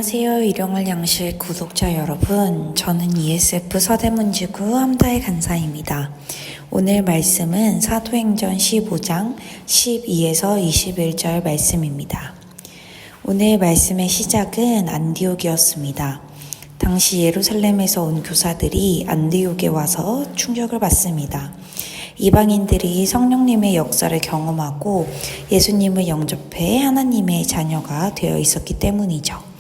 안녕하세요. 일용할 양식 구독자 여러분. 저는 ESF 서대문지구 함다의 간사입니다. 오늘 말씀은 사도행전 15장 12에서 21절 말씀입니다. 오늘 말씀의 시작은 안디옥이었습니다. 당시 예루살렘에서 온 교사들이 안디옥에 와서 충격을 받습니다. 이방인들이 성령님의 역사를 경험하고 예수님을 영접해 하나님의 자녀가 되어 있었기 때문이죠.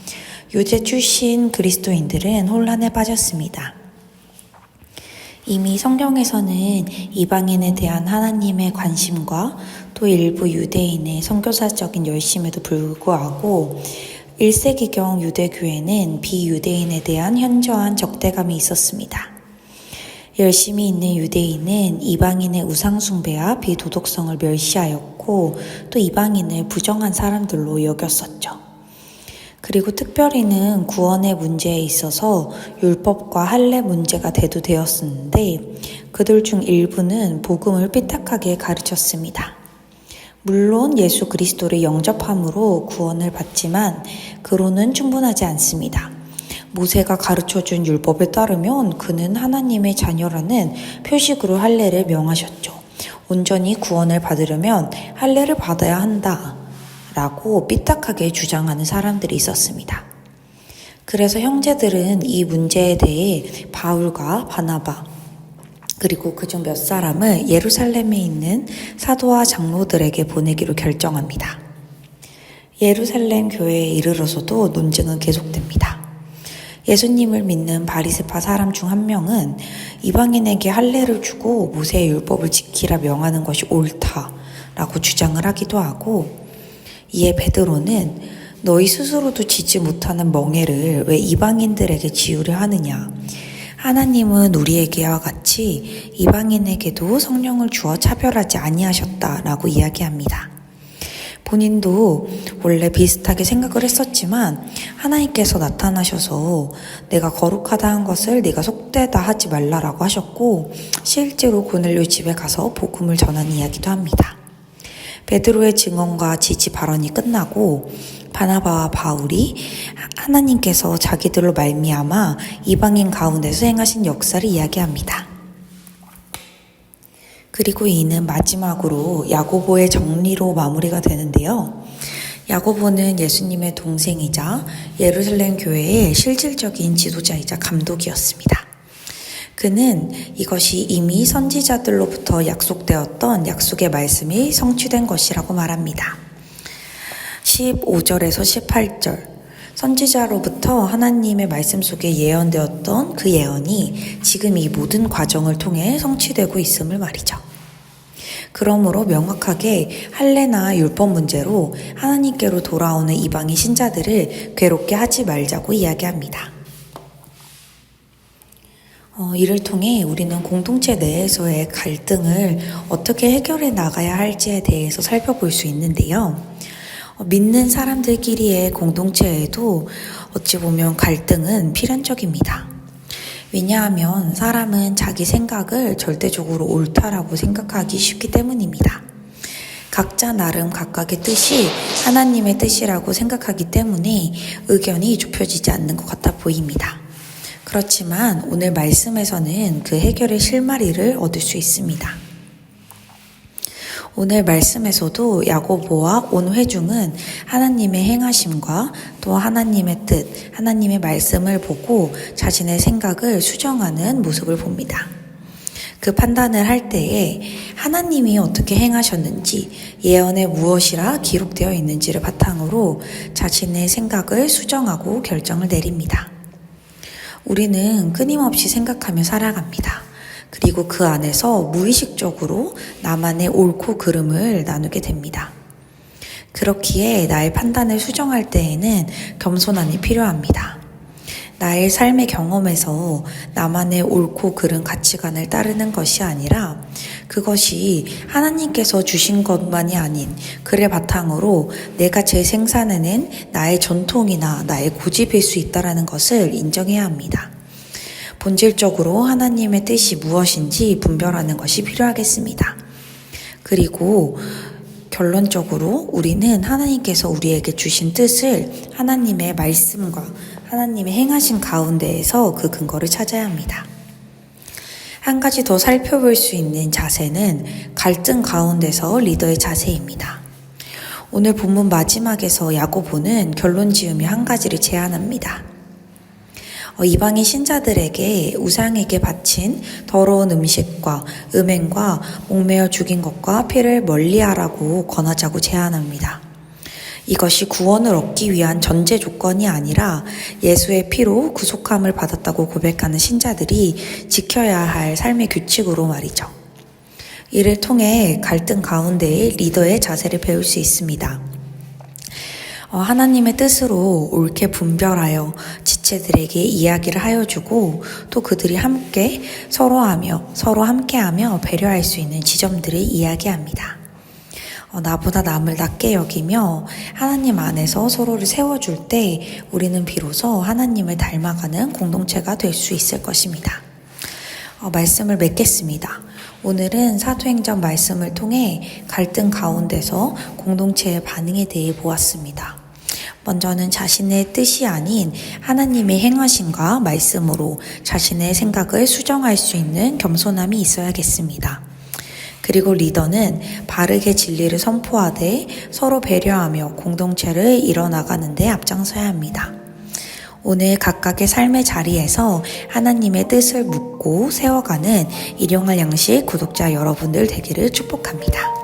유대 출신 그리스도인들은 혼란에 빠졌습니다. 이미 성경에서는 이방인에 대한 하나님의 관심과 또 일부 유대인의 선교사적인 열심에도 불구하고 1세기경 유대교회는 비유대인에 대한 현저한 적대감이 있었습니다. 열심히 있는 유대인은 이방인의 우상숭배와 비도덕성을 멸시하였고 또 이방인을 부정한 사람들로 여겼었죠. 그리고 특별히는 구원의 문제에 있어서 율법과 할례 문제가 대두되었었는데 그들 중 일부는 복음을 삐딱하게 가르쳤습니다. 물론 예수 그리스도를 영접함으로 구원을 받지만 그로는 충분하지 않습니다. 모세가 가르쳐준 율법에 따르면 그는 하나님의 자녀라는 표식으로 할례를 명하셨죠. 온전히 구원을 받으려면 할례를 받아야 한다 라고 삐딱하게 주장하는 사람들이 있었습니다. 그래서 형제들은 이 문제에 대해 바울과 바나바 그리고 그중 몇 사람을 예루살렘에 있는 사도와 장로들에게 보내기로 결정합니다. 예루살렘 교회에 이르러서도 논쟁은 계속됩니다. 예수님을 믿는 바리새파 사람 중 한 명은 이방인에게 할례를 주고 모세의 율법을 지키라 명하는 것이 옳다라고 주장을 하기도 하고 이에 베드로는 너희 스스로도 지지 못하는 멍에를 왜 이방인들에게 지우려 하느냐. 하나님은 우리에게와 같이 이방인에게도 성령을 주어 차별하지 아니하셨다라고 이야기합니다. 본인도 원래 비슷하게 생각을 했었지만 하나님께서 나타나셔서 내가 거룩하다 한 것을 네가 속되다 하지 말라라고 하셨고 실제로 고넬료 집에 가서 복음을 전한 이야기도 합니다. 베드로의 증언과 지지 발언이 끝나고 바나바와 바울이 하나님께서 자기들로 말미암아 이방인 가운데서 행하신 역사를 이야기합니다. 그리고 이는 마지막으로 야고보의 정리로 마무리가 되는데요. 야고보는 예수님의 동생이자 예루살렘 교회의 실질적인 지도자이자 감독이었습니다. 그는 이것이 이미 선지자들로부터 약속되었던 약속의 말씀이 성취된 것이라고 말합니다. 15절에서 18절 선지자로부터 하나님의 말씀 속에 예언되었던 그 예언이 지금 이 모든 과정을 통해 성취되고 있음을 말이죠. 그러므로 명확하게 할례나 율법 문제로 하나님께로 돌아오는 이방인 신자들을 괴롭게 하지 말자고 이야기합니다. 이를 통해 우리는 공동체 내에서의 갈등을 어떻게 해결해 나가야 할지에 대해서 살펴볼 수 있는데요. 믿는 사람들끼리의 공동체에도 어찌 보면 갈등은 필연적입니다. 왜냐하면 사람은 자기 생각을 절대적으로 옳다라고 생각하기 쉽기 때문입니다. 각자 나름 각각의 뜻이 하나님의 뜻이라고 생각하기 때문에 의견이 좁혀지지 않는 것 같아 보입니다. 그렇지만 오늘 말씀에서는 그 해결의 실마리를 얻을 수 있습니다. 오늘 말씀에서도 야고보와 온 회중은 하나님의 행하심과 또 하나님의 뜻, 하나님의 말씀을 보고 자신의 생각을 수정하는 모습을 봅니다. 그 판단을 할 때에 하나님이 어떻게 행하셨는지 예언에 무엇이라 기록되어 있는지를 바탕으로 자신의 생각을 수정하고 결정을 내립니다. 우리는 끊임없이 생각하며 살아갑니다. 그리고 그 안에서 무의식적으로 나만의 옳고 그름을 나누게 됩니다. 그렇기에 나의 판단을 수정할 때에는 겸손함이 필요합니다. 나의 삶의 경험에서 나만의 옳고 그른 가치관을 따르는 것이 아니라 그것이 하나님께서 주신 것만이 아닌 그를 바탕으로 내가 재생산해낸 나의 전통이나 나의 고집일 수 있다는 것을 인정해야 합니다. 본질적으로 하나님의 뜻이 무엇인지 분별하는 것이 필요하겠습니다. 그리고 결론적으로 우리는 하나님께서 우리에게 주신 뜻을 하나님의 말씀과 하나님의 행하신 가운데에서 그 근거를 찾아야 합니다. 한 가지 더 살펴볼 수 있는 자세는 갈등 가운데서 리더의 자세입니다. 오늘 본문 마지막에서 야고보는 결론 지으며 한 가지를 제안합니다. 이방인 신자들에게 우상에게 바친 더러운 음식과 음행과 목매어 죽인 것과 피를 멀리하라고 권하자고 제안합니다. 이것이 구원을 얻기 위한 전제 조건이 아니라 예수의 피로 구속함을 받았다고 고백하는 신자들이 지켜야 할 삶의 규칙으로 말이죠. 이를 통해 갈등 가운데의 리더의 자세를 배울 수 있습니다. 하나님의 뜻으로 옳게 분별하여 지체들에게 이야기를 하여주고 또 그들이 함께 서로 함께하며 배려할 수 있는 지점들을 이야기합니다. 나보다 남을 낮게 여기며 하나님 안에서 서로를 세워줄 때 우리는 비로소 하나님을 닮아가는 공동체가 될 수 있을 것입니다. 말씀을 맺겠습니다. 오늘은 사도행전 말씀을 통해 갈등 가운데서 공동체의 반응에 대해 보았습니다. 먼저는 자신의 뜻이 아닌 하나님의 행하심과 말씀으로 자신의 생각을 수정할 수 있는 겸손함이 있어야겠습니다. 그리고 리더는 바르게 진리를 선포하되 서로 배려하며 공동체를 이뤄나가는 데 앞장서야 합니다. 오늘 각각의 삶의 자리에서 하나님의 뜻을 묻고 세워가는 일용할 양식 구독자 여러분들 되기를 축복합니다.